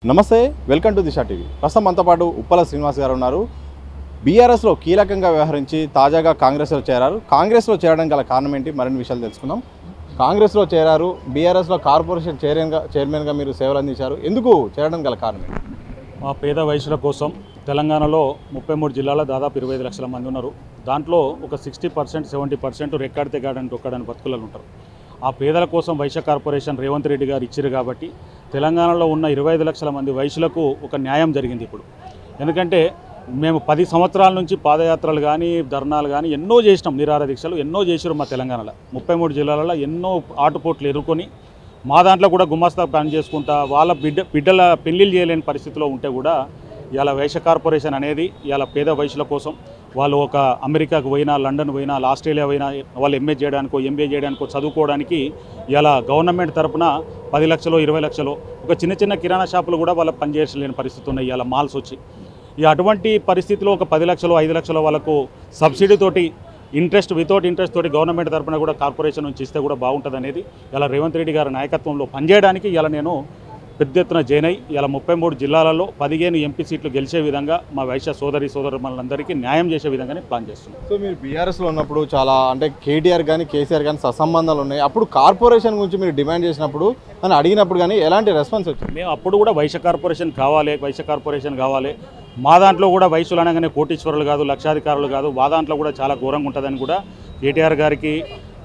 నమస్తే, welcome to Disha TV. ప్రస్తుతం మనతో పాటు ఉప్పల శ్రీనివాస్ గారు ఉన్నారు. బీఆర్ఎస్లో కీలకంగా వ్యవహరించి తాజాగా కాంగ్రెస్లో చేరారు. కాంగ్రెస్లో చేరడం గల కారణం ఏంటి, మరిన్ని విషయాలు తెలుసుకుందాం. కాంగ్రెస్లో చేరారు, బీఆర్ఎస్లో కార్పొరేషన్ చైర్మన్గా మీరు సేవలు అందించారు. ఎందుకు చేరడం గల కారణం ఏంటి? మా పేద వయసుల కోసం తెలంగాణలో 33 జిల్లాలో దాదాపు 25 లక్షల మంది ఉన్నారు. దాంట్లో ఒక 60% 70% రెక్కాడితే గాడని తొక్కడని బతుకులు ఉంటారు. ఆ పేదల కోసం వైశ్య కార్పొరేషన్ రేవంత్ రెడ్డి గారు ఇచ్చారు కాబట్టి తెలంగాణలో ఉన్న 25 లక్షల మంది వయసులకు ఒక న్యాయం జరిగింది ఇప్పుడు. ఎందుకంటే మేము 10 సంవత్సరాల నుంచి పాదయాత్రలు కానీ ధర్నాలు కానీ ఎన్నో చేసినాం, నిరాహార దీక్షలు ఎన్నో చేసారు. మా తెలంగాణలో 33 జిల్లాలలో ఎన్నో ఆటుపోట్లు ఎదుర్కొని మా దాంట్లో కూడా గుమాస్తా పని చేసుకుంటా వాళ్ళ బిడ్డల పెళ్లిళ్ళు చేయలేని పరిస్థితిలో ఉంటే కూడా ఇలా వైశ్య కార్పొరేషన్ అనేది ఇలా పేద వయసుల కోసం వాళ్ళు ఒక అమెరికాకు పోయినా, లండన్ పోయినా, ఆస్ట్రేలియా పోయినా వాళ్ళు ఎంఏ చేయడానికో ఎంబీఏ చేయడానికో చదువుకోవడానికి ఇలా గవర్నమెంట్ తరపున 10 లక్షలు 20 లక్షలు ఒక చిన్న చిన్న కిరాణా షాపులు కూడా వాళ్ళకి పనిచేయలేని పరిస్థితి ఉన్నాయి. ఇలా మాల్స్ వచ్చి అటువంటి పరిస్థితిలో ఒక 10 లక్షలు 5 లక్షలు వాళ్ళకు సబ్సిడీ తోటి వితౌట్ ఇంట్రెస్ట్ తోటి గవర్నమెంట్ తరపున కూడా కార్పొరేషన్ నుంచి ఇస్తే కూడా బాగుంటుంది అనేది ఇలా రేవంత్ రెడ్డి గారి నాయకత్వంలో పనిచేయడానికి ఇలా నేను పెద్ద ఎత్తున జైన్ అయ్యి ఇలా 33 జిల్లాలలో 15 ఎంపీ సీట్లు గెలిచే విధంగా మా వైశ్య సోదరులందరికీ న్యాయం చేసే విధంగానే ప్లాన్ చేస్తున్నాం. సో మీరు బీఆర్ఎస్లో ఉన్నప్పుడు చాలా అంటే కేటీఆర్ కానీ కేసీఆర్ కానీ సత్సంబంధాలు ఉన్నాయి. అప్పుడు కార్పొరేషన్ గురించి మీరు డిమాండ్ చేసినప్పుడు అని అడిగినప్పుడు కానీ ఎలాంటి రెస్పాన్స్ వచ్చింది? మేము అప్పుడు కూడా వైశ్య కార్పొరేషన్ కావాలి, మా దాంట్లో కూడా వయసులు అనగానే కోటీశ్వరులు కాదు, లక్షాధికారులు కాదు, మా దాంట్లో కూడా చాలా ఘోరంగా ఉంటుందని కూడా కేటీఆర్ గారికి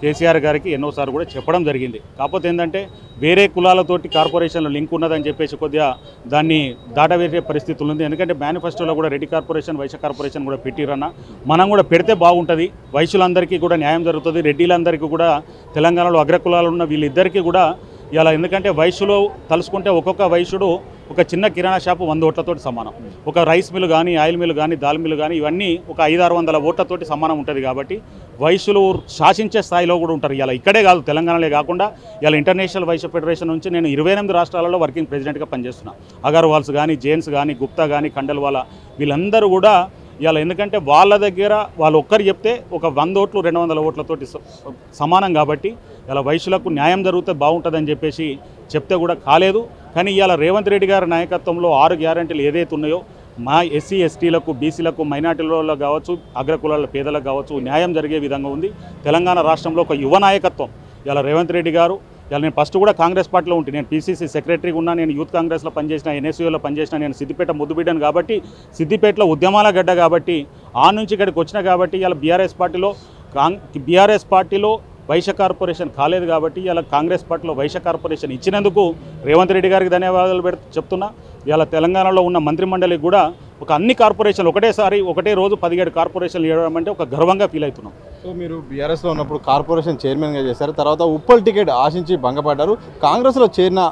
కేసీఆర్ గారికి ఎన్నోసార్లు కూడా చెప్పడం జరిగింది. కాకపోతే ఏంటంటే వేరే కులాలతోటి కార్పొరేషన్లో లింక్ ఉన్నదని చెప్పేసి కొద్దిగా దాన్ని దాటవేసే పరిస్థితులు ఉంది. ఎందుకంటే మేనిఫెస్టోలో కూడా రెడ్డి కార్పొరేషన్ వైశ్య కార్పొరేషన్ కూడా పెట్టిరన్న మనం కూడా పెడితే బాగుంటుంది, వయసులందరికీ కూడా న్యాయం జరుగుతుంది, రెడ్డిలందరికీ కూడా తెలంగాణలో అగ్రకులాలు ఉన్న వీళ్ళిద్దరికీ కూడా ఇలా. ఎందుకంటే వయసులో తలుసుకుంటే ఒక్కొక్క వయసుడు ఒక చిన్న కిరాణా షాపు 100 ఓట్లతోటి సమానం, ఒక రైస్ మిల్ కానీ ఆయిల్ మిల్ కానీ దాల్ మిల్ కానీ ఇవన్నీ ఒక 500-600 ఓట్లతోటి సమానం ఉంటుంది. కాబట్టి వయసులు శాసించే స్థాయిలో కూడా ఉంటారు. ఇలా ఇక్కడే కాదు, తెలంగాణలో కాకుండా ఇలా ఇంటర్నేషనల్ వైశ్య ఫెడరేషన్ నుంచి నేను 28 రాష్ట్రాలలో వర్కింగ్ ప్రెసిడెంట్గా పనిచేస్తున్నా. అగర్వాల్స్ కానీ, జైన్స్ కానీ, గుప్తా కానీ, ఖండల్వాలా వీళ్ళందరూ కూడా ఇలా. ఎందుకంటే వాళ్ళ దగ్గర వాళ్ళు ఒక్కరు చెప్తే ఒక 100 ఓట్లు 200 ఓట్లతోటి సమానం. కాబట్టి ఇలా వయసులకు న్యాయం జరిగితే బాగుంటుందని చెప్పేసి చెప్తే కూడా కాలేదు. కానీ ఇవాళ రేవంత్ రెడ్డి గారి నాయకత్వంలో 6 గ్యారెంటీలు ఏదైతే ఉన్నాయో మా ఎస్సీ ఎస్టీలకు బీసీలకు మైనార్టీలలో కావచ్చు, అగ్రకులాల పేదలకు కావచ్చు న్యాయం జరిగే విధంగా ఉంది. తెలంగాణ రాష్ట్రంలో ఒక యువ నాయకత్వం ఇలా రేవంత్ రెడ్డి గారు. ఇలా నేను ఫస్ట్ కూడా కాంగ్రెస్ పార్టీలో ఉంటే నేను పీసీసీ సెక్రటరీగా ఉన్నా, నేను యూత్ కాంగ్రెస్లో పనిచేసిన, ఎన్ఎస్యూలో పనిచేసిన, నేను సిద్దిపేట ముద్దుబిడ్డను కాబట్టి సిద్దిపేటలో ఉద్యమాల గడ్డ కాబట్టి ఆ నుంచి ఇక్కడికి వచ్చిన కాబట్టి ఇలా బీఆర్ఎస్ పార్టీలో వైశ్య కార్పొరేషన్ కాలేదు కాబట్టి ఇలా కాంగ్రెస్ పార్టీలో వైశ్య కార్పొరేషన్ ఇచ్చినందుకు రేవంత్ రెడ్డి గారికి ధన్యవాదాలు చెప్తున్నా. ఇలా తెలంగాణలో ఉన్న మంత్రిమండలికి కూడా ఒక అన్ని కార్పొరేషన్లు ఒకటే రోజు 17 కార్పొరేషన్లు చేయడం అంటే ఒక గర్వంగా ఫీల్ అవుతున్నాం. సో మీరు బీఆర్ఎస్లో ఉన్నప్పుడు కార్పొరేషన్ చైర్మన్గా చేశారు, తర్వాత ఉప్పల్ టికెట్ ఆశించి భంగపడ్డారు. కాంగ్రెస్లో చేరిన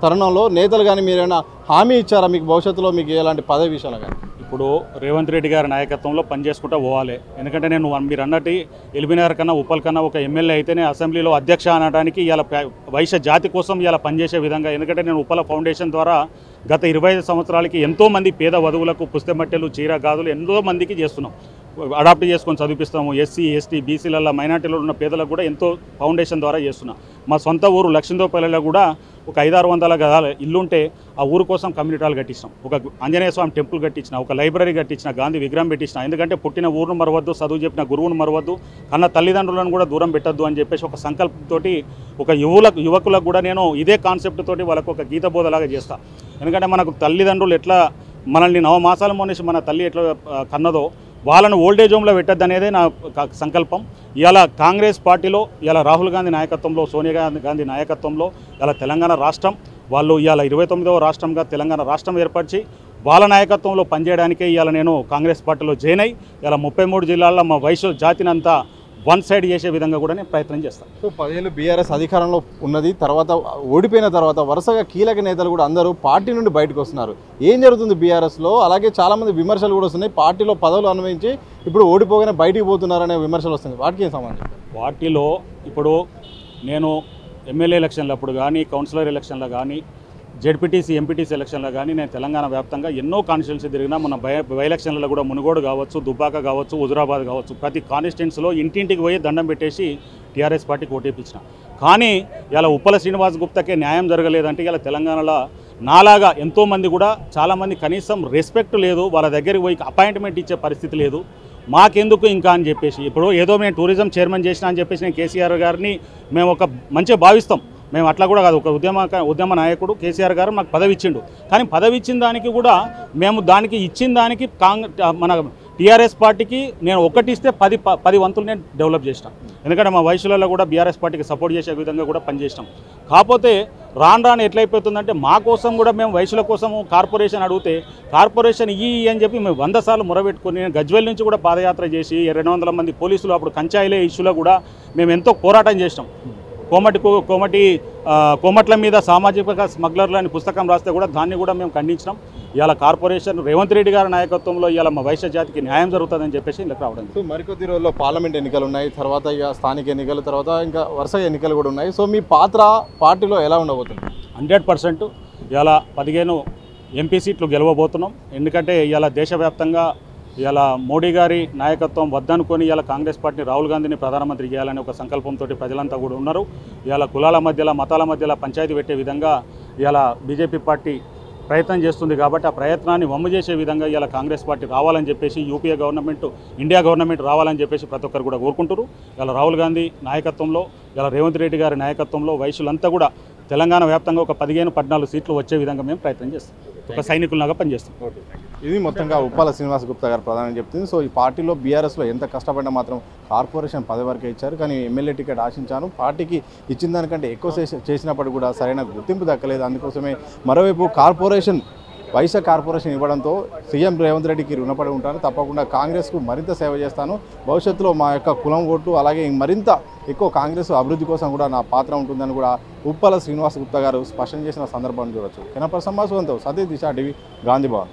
తరుణంలో నేతలు కానీ మీరైనా హామీ ఇచ్చారా మీకు భవిష్యత్తులో మీకు ఎలాంటి పదవి విషయాలు కానీ? ఇప్పుడు రేవంత్ రెడ్డి గారి నాయకత్వంలో పనిచేసుకుంటూ పోవాలి. ఎందుకంటే నేను మీరు అన్నట్టు ఎల్బీనగర్ కన్నా ఉప్పల్ కన్నా ఒక ఎమ్మెల్యే అయితేనే అసెంబ్లీలో అధ్యక్ష అనడానికి ఇలా వైశ్య జాతి కోసం ఇలా పనిచేసే విధంగా. ఎందుకంటే నేను ఉప్పల ఫౌండేషన్ ద్వారా గత 25 సంవత్సరాలకి ఎంతోమంది పేద వధువులకు పుస్తమట్టెలు, చీర గాజులు ఎంతో మందికి చేస్తున్నాం, అడాప్ట్ చేసుకొని చదివిస్తాము. ఎస్సీ ఎస్టీ బీసీలలో మైనార్టీలో ఉన్న పేదలకు కూడా ఎంతో ఫౌండేషన్ ద్వారా చేస్తున్నాం. మా సొంత ఊరు లక్ష్మీదేవపల్లిలో కూడా ఒక 500-600 గదాల ఇల్లుంటే ఆ ఊరు కోసం కమ్యూనిటీలు కట్టించినాం, ఒక ఆంజనేయ స్వామి టెంపుల్ కట్టించిన, ఒక లైబ్రరీ కట్టించిన, గాంధీ విగ్రహం పెట్టించిన. ఎందుకంటే పుట్టిన ఊరును మరవద్దు, చదువు చెప్పిన గురువును మరవద్దు, కన్న తల్లిదండ్రులను కూడా దూరం పెట్టద్దు అని చెప్పేసి ఒక సంకల్పంతో ఒక యువకులకు కూడా నేను ఇదే కాన్సెప్ట్ తోటి వాళ్ళకు ఒక గీత బోధలాగా చేస్తాను. ఎందుకంటే మనకు తల్లిదండ్రులు ఎట్లా మనల్ని 9 మాసాల మొన్నేసి మన తల్లి ఎట్లా కన్నదో వాళ్ళను ఓల్డేజ్ హోమ్లో పెట్టద్దు అనేదే నా సంకల్పం. ఇలా కాంగ్రెస్ పార్టీలో ఇలా రాహుల్ గాంధీ నాయకత్వంలో, సోనియా గాంధీ నాయకత్వంలో ఇలా తెలంగాణ రాష్ట్రం వాళ్ళు ఇలా 29వ రాష్ట్రంగా తెలంగాణ రాష్ట్రం ఏర్పరిచి వాళ్ళ నాయకత్వంలో పనిచేయడానికే ఇవాళ నేను కాంగ్రెస్ పార్టీలో జాయిన్ అయ్యి ఇలా 33 జిల్లాల్లో మా వైశ్య జాతిని అంతా వన్ సైడ్ చేసే విధంగా కూడా నేను ప్రయత్నం చేస్తాను. సో 10 ఏళ్ళు బీఆర్ఎస్ అధికారంలో ఉన్నది, తర్వాత ఓడిపోయిన తర్వాత వరుసగా కీలక నేతలు కూడా అందరూ పార్టీ నుండి బయటకు వస్తున్నారు. ఏం జరుగుతుంది బీఆర్ఎస్లో? అలాగే చాలామంది విమర్శలు కూడా వస్తున్నాయి, పార్టీలో పదవులు అనుభవించి ఇప్పుడు ఓడిపోగానే బయటికి పోతున్నారనే విమర్శలు వస్తున్నాయి. వాటికి ఏం సంబంధం? పార్టీలో ఇప్పుడు నేను ఎమ్మెల్యే ఎలక్షన్లు అప్పుడు కానీ, కౌన్సిలర్ ఎలక్షన్లో కానీ, జెడ్పీటీసీ ఎంపీటీసీ ఎలక్షన్లో కానీ నేను తెలంగాణ వ్యాప్తంగా ఎన్నో కాన్స్టిట్యున్సీ తిరిగినా. మన బై ఎలక్షన్లలో కూడా మునుగోడు కావచ్చు, దుబ్బాక కావచ్చు, హుజురాబాద్ కావచ్చు, ప్రతి కాన్స్టిట్యున్సీలో ఇంటింటికి పోయి దండం పెట్టేసి టీఆర్ఎస్ పార్టీకి ఓటేపించిన. కానీ ఇలా ఉప్పల శ్రీనివాస్ గుప్తాకే న్యాయం జరగలేదంటే ఇలా తెలంగాణలో నాలాగా ఎంతోమంది కూడా చాలామంది కనీసం రెస్పెక్ట్ లేదు, వాళ్ళ దగ్గరికి పోయి అపాయింట్మెంట్ ఇచ్చే పరిస్థితి లేదు, మాకెందుకు ఇంకా అని చెప్పేసి. ఇప్పుడు ఏదో మేము టూరిజం చైర్మన్ చేసినా అని చెప్పేసి నేను కేసీఆర్ గారిని మేము ఒక మంచిగా భావిస్తాం, మేము అట్లా కూడా కాదు. ఒక ఉద్యమ నాయకుడు కేసీఆర్ గారు మాకు పదవి ఇచ్చిండు, కానీ పదవి ఇచ్చిన దానికి కూడా మేము దానికి ఇచ్చిన దానికి మన టీఆర్ఎస్ పార్టీకి నేను ఒకటి ఇస్తే 10 వంతులు నేను డెవలప్ చేసినాం. ఎందుకంటే మా వయసులలో కూడా బీఆర్ఎస్ పార్టీకి సపోర్ట్ చేసే విధంగా కూడా పనిచేసినాం. కాకపోతే రాను ఎట్లయిపోతుందంటే మా కోసం కూడా మేము వయసుల కోసం కార్పొరేషన్ అడిగితే కార్పొరేషన్ అని చెప్పి మేము 100 సార్లు మొరబెట్టుకుని, నేను గజ్వేల్ నుంచి కూడా పాదయాత్ర చేసి 200 మంది పోలీసులు అప్పుడు కంచాయిలే ఇష్యూలో కూడా మేము ఎంతో పోరాటం చేసినాం. కోమట్ల మీద సామాజిక స్మగ్లర్లు అని పుస్తకం రాస్తే కూడా దాన్ని కూడా మేము ఖండించినాం. ఇవాళ కార్పొరేషన్ రేవంత్ రెడ్డి గారి నాయకత్వంలో ఇవాళ మా వైశ్య జాతికి న్యాయం జరుగుతుందని చెప్పేసి ఇలా రావడం. సో మరికొద్ది రోజుల్లో పార్లమెంట్ ఎన్నికలు ఉన్నాయి, తర్వాత ఇక స్థానిక ఎన్నికల తర్వాత ఇంకా వరుస ఎన్నికలు కూడా ఉన్నాయి. సో మీ పాత్ర పార్టీలో ఎలా ఉండబోతుంది? 100% ఇవాళ 15 ఎంపీ సీట్లు గెలవబోతున్నాం. ఎందుకంటే ఇవాళ దేశవ్యాప్తంగా ఇవాళ మోడీ గారి నాయకత్వం వద్దనుకొని ఇవాళ కాంగ్రెస్ పార్టీ రాహుల్ గాంధీని ప్రధానమంత్రి చేయాలనే ఒక సంకల్పంతో ప్రజలంతా కూడా ఉన్నారు. ఇవాళ కులాల మధ్యలో మతాల మధ్యలో పంచాయతీ పెట్టే విధంగా ఇవాళ బీజేపీ పార్టీ ప్రయత్నం చేస్తుంది. కాబట్టి ఆ ప్రయత్నాన్ని వమ్ము చేసే విధంగా ఇవాళ కాంగ్రెస్ పార్టీ రావాలని చెప్పేసి, యూపీఏ గవర్నమెంట్, ఇండియా గవర్నమెంట్ రావాలని చెప్పేసి ప్రతి ఒక్కరు కూడా కోరుకుంటారు. ఇవాళ రాహుల్ గాంధీ నాయకత్వంలో, ఇవాళ రేవంత్ రెడ్డి గారి నాయకత్వంలో వయసులంతా కూడా తెలంగాణ వ్యాప్తంగా ఒక 15-14 సీట్లు వచ్చే విధంగా మేము ప్రయత్నం చేస్తాం. ఒక సైనికుల్లాగా పనిచేస్తాం. ఇది మొత్తంగా ఉప్పాల శ్రీనివాస్ గుప్తా గారు ప్రధానంగా చెప్తుంది. సో ఈ పార్టీలో బీఆర్ఎస్లో ఎంత కష్టపడినా మాత్రం కార్పొరేషన్ 10 వరకే ఇచ్చారు, కానీ ఎమ్మెల్యే టికెట్ ఆశించాను, పార్టీకి ఇచ్చిన దానికంటే ఎక్కువ చేసినప్పుడు కూడా సరైన గుర్తింపు దక్కలేదు. అందుకోసమే మరోవైపు వైశ్య కార్పొరేషన్ ఇవ్వడంతో సీఎం రేవంత్ రెడ్డికి రుణపడి ఉంటాను, తప్పకుండా కాంగ్రెస్కు మరింత సేవ చేస్తాను, భవిష్యత్తులో మా యొక్క కులం ఓటు అలాగే మరింత ఎక్కువ కాంగ్రెస్ అభివృద్ధి కోసం కూడా నా పాత్ర ఉంటుందని కూడా ఉప్పాల శ్రీనివాస్ గుప్తా గారు స్పష్టం చేసిన సందర్భాన్ని చూడొచ్చు. కెనపర్ సమాజంతో సతీష్ దిశ టీవీ, గాంధీ భవన్.